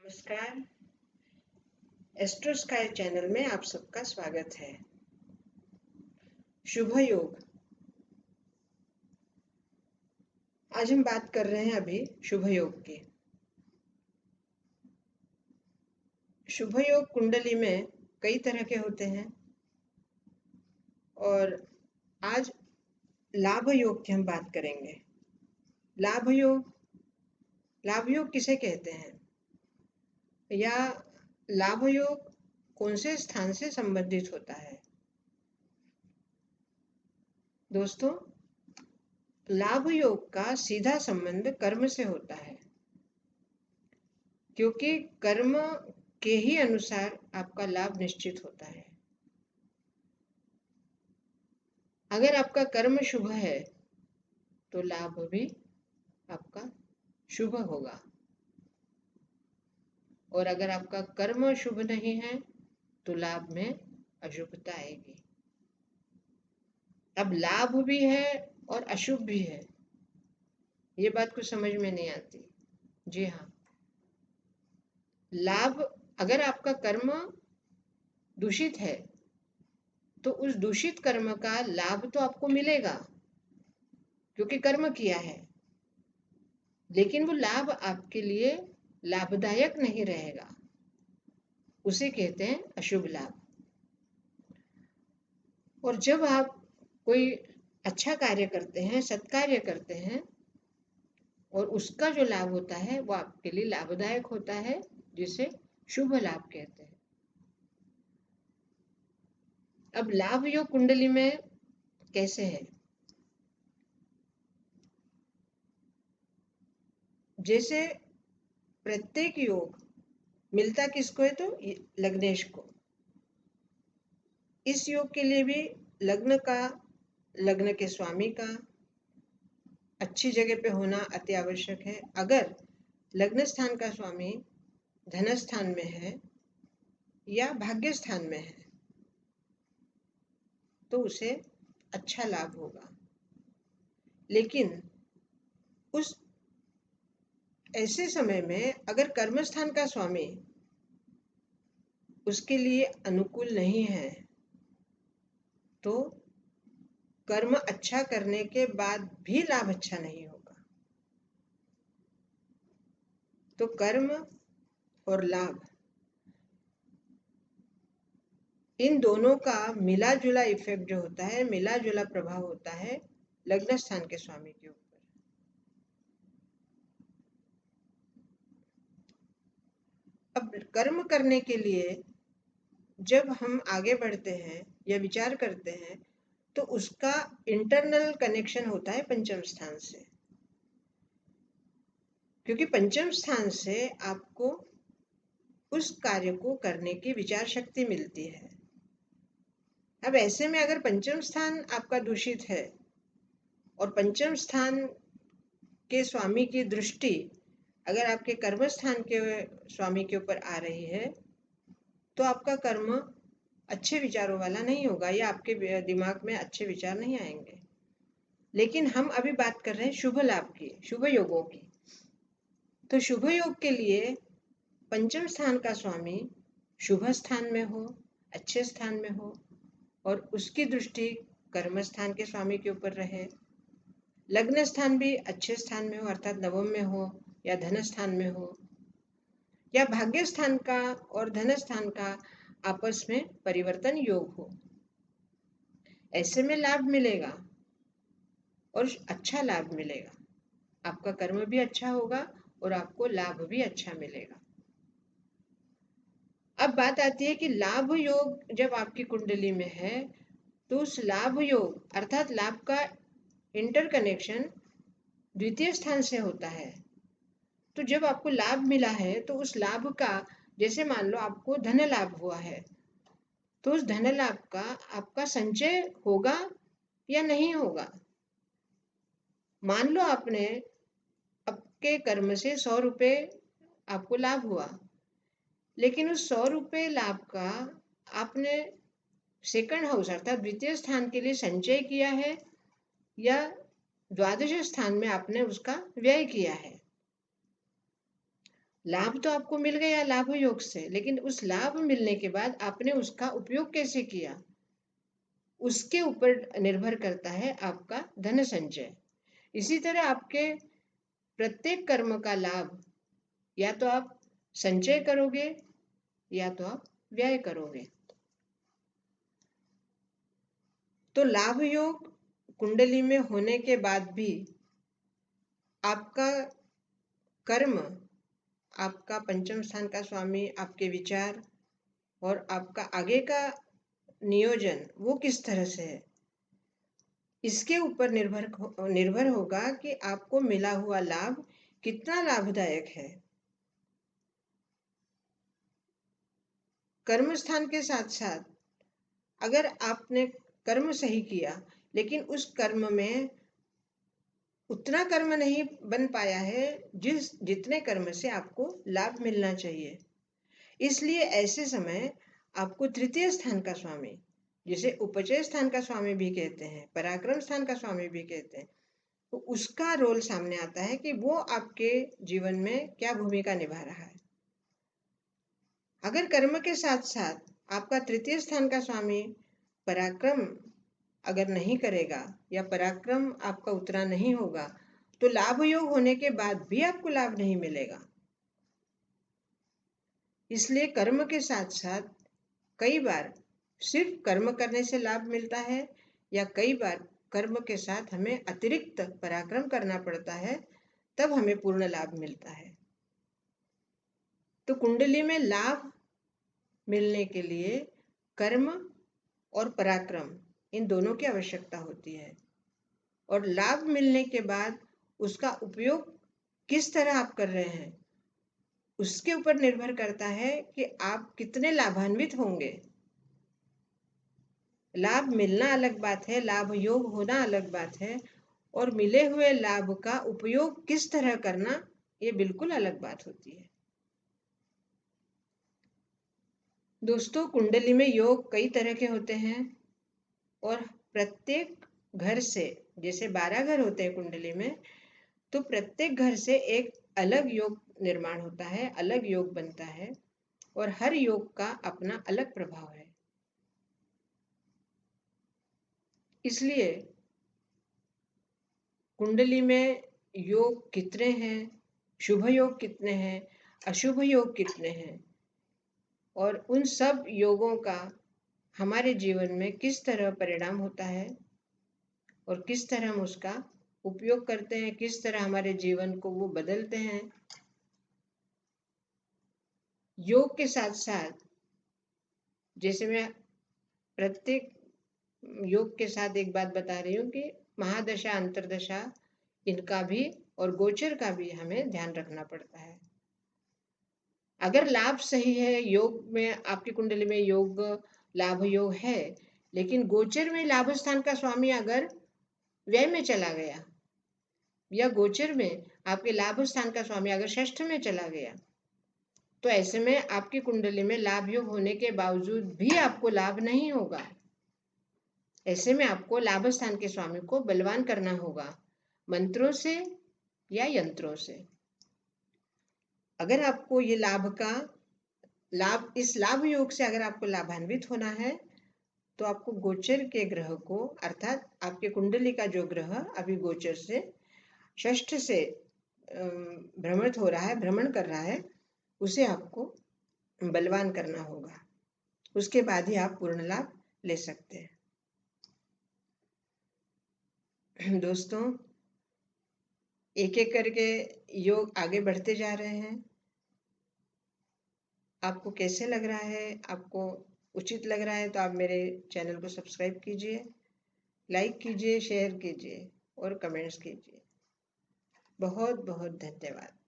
नमस्कार। Astro sky channel में आप सबका स्वागत है। शुभ योग। आज हम बात कर रहे हैं अभी शुभ योग की। शुभ योग कुंडली में कई तरह के होते हैं और आज लाभ योग की हम बात करेंगे। लाभ योग किसे कहते हैं या लाभ योग कौन से स्थान से संबंधित होता है? दोस्तों, लाभ योग का सीधा संबंध कर्म से होता है, क्योंकि कर्म के ही अनुसार आपका लाभ निश्चित होता है। अगर आपका कर्म शुभ है तो लाभ भी आपका शुभ होगा, और अगर आपका कर्म शुभ नहीं है तो लाभ में अशुभता आएगी। अब लाभ भी है और अशुभ भी है, ये बात कुछ समझ में नहीं आती। जी हाँ, लाभ, अगर आपका कर्म दूषित है तो उस दूषित कर्म का लाभ तो आपको मिलेगा क्योंकि कर्म किया है, लेकिन वो लाभ आपके लिए लाभदायक नहीं रहेगा, उसे कहते हैं अशुभ लाभ। और जब आप कोई अच्छा कार्य करते हैं, सत्कार्य करते हैं, और उसका जो लाभ होता है वो आपके लिए लाभदायक होता है, जिसे शुभ लाभ कहते हैं। अब लाभ योग कुंडली में कैसे है? जैसे प्रत्येक योग मिलता किसको है? तो लग्नेश को। इस योग के लिए भी लग्न के स्वामी का अच्छी जगह पे होना अति आवश्यक है। अगर लग्न स्थान का स्वामी धन स्थान में है या भाग्य स्थान में है तो उसे अच्छा लाभ होगा। लेकिन उस ऐसे समय में अगर कर्म स्थान का स्वामी उसके लिए अनुकूल नहीं है तो कर्म अच्छा करने के बाद भी लाभ अच्छा नहीं होगा। तो कर्म और लाभ, इन दोनों का मिला जुला इफेक्ट जो होता है, मिला जुला प्रभाव होता है लग्न स्थान के स्वामी के ऊपर। अब कर्म करने के लिए जब हम आगे बढ़ते हैं या विचार करते हैं तो उसका इंटरनल कनेक्शन होता है पंचम स्थान से, क्योंकि पंचम स्थान से आपको उस कार्य को करने की विचार शक्ति मिलती है। अब ऐसे में अगर पंचम स्थान आपका दूषित है और पंचम स्थान के स्वामी की दृष्टि अगर आपके कर्म स्थान के स्वामी के ऊपर आ रही है तो आपका कर्म अच्छे विचारों वाला नहीं होगा या आपके दिमाग में अच्छे विचार नहीं आएंगे। लेकिन हम अभी बात कर रहे हैं शुभ लाभ की, शुभ योगों की। तो शुभ योग के लिए पंचम स्थान का स्वामी शुभ स्थान में हो, अच्छे स्थान में हो, और उसकी दृष्टि कर्म स्थान के स्वामी के ऊपर रहे। लग्न स्थान भी अच्छे स्थान में हो, अर्थात नवम में हो या धन स्थान में हो, या भाग्य स्थान का और धन स्थान का आपस में परिवर्तन योग हो। ऐसे में लाभ मिलेगा और अच्छा लाभ मिलेगा। आपका कर्म भी अच्छा होगा और आपको लाभ भी अच्छा मिलेगा। अब बात आती है कि लाभ योग जब आपकी कुंडली में है तो उस लाभ योग अर्थात लाभ का इंटरकनेक्शन द्वितीय स्थान से होता है। तो जब आपको लाभ मिला है तो उस लाभ का, जैसे मान लो आपको धन लाभ हुआ है, तो उस धन लाभ का आपका संचय होगा या नहीं होगा? मान लो आपने आपके कर्म से 100 रुपये आपको लाभ हुआ, लेकिन उस 100 रुपये लाभ का आपने सेकंड हाउस अर्थात द्वितीय स्थान के लिए संचय किया है या द्वादश स्थान में आपने उसका व्यय किया है। लाभ तो आपको मिल गया लाभ योग से, लेकिन उस लाभ मिलने के बाद आपने उसका उपयोग कैसे किया, उसके ऊपर निर्भर करता है आपका धन संचय। इसी तरह आपके प्रत्येक कर्म का लाभ या तो आप संचय करोगे या तो आप व्यय करोगे। तो लाभ योग कुंडली में होने के बाद भी आपका कर्म, आपका पंचम स्थान का स्वामी, आपके विचार और आपका आगे का नियोजन वो किस तरह से है, इसके ऊपर निर्भर होगा कि आपको मिला हुआ लाभ कितना लाभदायक है। कर्म स्थान के साथ साथ अगर आपने कर्म सही किया लेकिन उस कर्म में उतना कर्म नहीं बन पाया है जितने कर्म से आपको लाभ मिलना चाहिए, इसलिए ऐसे समय आपको तृतीय स्थान का स्वामी, जिसे उपचय स्थान का स्वामी भी कहते हैं, पराक्रम स्थान का स्वामी भी कहते हैं, तो उसका रोल सामने आता है कि वो आपके जीवन में क्या भूमिका निभा रहा है। अगर कर्म के साथ साथ आपका तृतीय स्थान का स्वामी पराक्रम अगर नहीं करेगा या पराक्रम आपका उतना नहीं होगा तो लाभ योग होने के बाद भी आपको लाभ नहीं मिलेगा। इसलिए कर्म के साथ साथ कई बार सिर्फ कर्म करने से लाभ मिलता है या कई बार कर्म के साथ हमें अतिरिक्त पराक्रम करना पड़ता है, तब हमें पूर्ण लाभ मिलता है। तो कुंडली में लाभ मिलने के लिए कर्म और पराक्रम इन दोनों की आवश्यकता होती है, और लाभ मिलने के बाद उसका उपयोग किस तरह आप कर रहे हैं उसके ऊपर निर्भर करता है कि आप कितने लाभान्वित होंगे। लाभ मिलना अलग बात है, लाभ योग होना अलग बात है, और मिले हुए लाभ का उपयोग किस तरह करना ये बिल्कुल अलग बात होती है। दोस्तों, कुंडली में योग कई तरह के होते हैं और प्रत्येक घर से, जैसे 12 घर होते हैं कुंडली में, तो प्रत्येक घर से एक अलग योग निर्माण होता है, अलग योग बनता है, और हर योग का अपना अलग प्रभाव है। इसलिए कुंडली में योग कितने हैं, शुभ योग कितने हैं, अशुभ योग कितने हैं, और उन सब योगों का हमारे जीवन में किस तरह परिणाम होता है और किस तरह हम उसका उपयोग करते हैं, किस तरह हमारे जीवन को वो बदलते हैं। योग के साथ साथ, जैसे मैं प्रत्येक योग के साथ एक बात बता रही हूँ कि महादशा अंतरदशा इनका भी और गोचर का भी हमें ध्यान रखना पड़ता है। अगर लाभ सही है, योग में आपकी कुंडली में योग लाभ योग है, लेकिन गोचर में लाभ स्थान का स्वामी अगर व्यय में चला गया या गोचर में आपके लाभ स्थान का स्वामी अगर षष्ठ में चला गया, तो ऐसे में आपकी कुंडली में लाभ योग होने के बावजूद भी आपको लाभ नहीं होगा। ऐसे में आपको लाभ स्थान के स्वामी को बलवान करना होगा, मंत्रों से या यंत्रों से। अगर आपको ये इस लाभ योग से अगर आपको लाभान्वित होना है, तो आपको गोचर के ग्रह को, अर्थात आपके कुंडली का जो ग्रह अभी गोचर से षष्ठ से भ्रमण कर रहा है, उसे आपको बलवान करना होगा। उसके बाद ही आप पूर्ण लाभ ले सकते हैं। दोस्तों, एक एक करके योग आगे बढ़ते जा रहे हैं। आपको कैसे लग रहा है, आपको उचित लग रहा है तो आप मेरे चैनल को सब्सक्राइब कीजिए, लाइक कीजिए, शेयर कीजिए और कमेंट्स कीजिए। बहुत बहुत धन्यवाद।